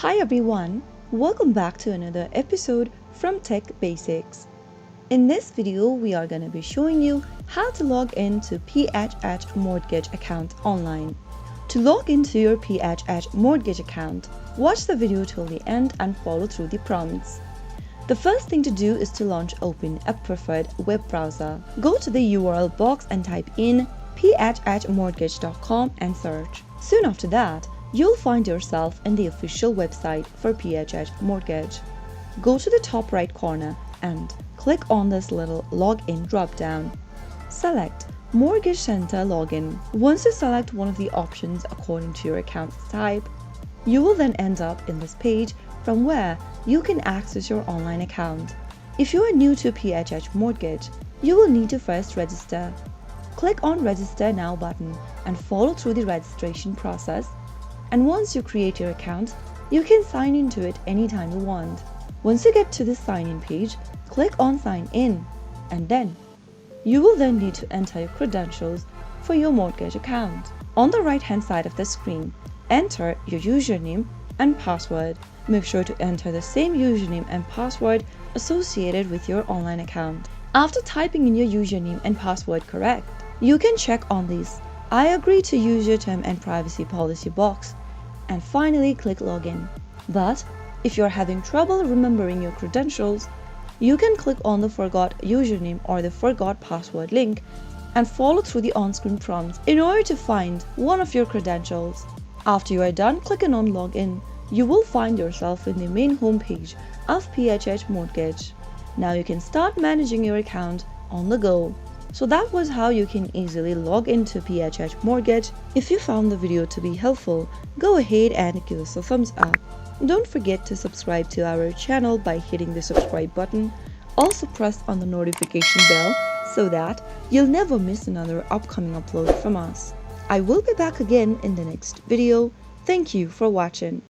Hi everyone, welcome back to another episode from Tech Basics. In this video, we are going to be showing you how to log into PHH Mortgage account online. To log into your PHH Mortgage account, watch the video till the end and follow through the prompts. The first thing to do is to launch open a preferred web browser. Go to the URL box and type in phhmortgage.com and search. Soon after that, you'll find yourself in the official website for PHH Mortgage. Go to the top right corner and click on this little login drop-down. Select Mortgage Center Login. Once you select one of the options according to your account type, you will then end up in this page from where you can access your online account. If you are new to PHH Mortgage, you will need to first register. Click on Register Now button and follow through the registration process. And once you create your account, you can sign into it anytime you want. Once you get to the sign in page, click on Sign In, and then you will then need to enter your credentials for your mortgage account. On the right hand side of the screen, enter your username and password. Make sure to enter the same username and password associated with your online account. After typing in your username and password correct, you can check on this I agree to use your term and privacy policy box and finally click login. But if you're having trouble remembering your credentials, you can click on the forgot username or the forgot password link and follow through the on-screen prompts in order to find one of your credentials. After you are done clicking on login, you will find yourself in the main homepage of PHH Mortgage. Now you can start managing your account on the go. So that was how you can easily log into PHH Mortgage. If you found the video to be helpful, go ahead and give us a thumbs up. Don't forget to subscribe to our channel by hitting the subscribe button. Also press on the notification bell so that you'll never miss another upcoming upload from us. I will be back again in the next video. Thank you for watching.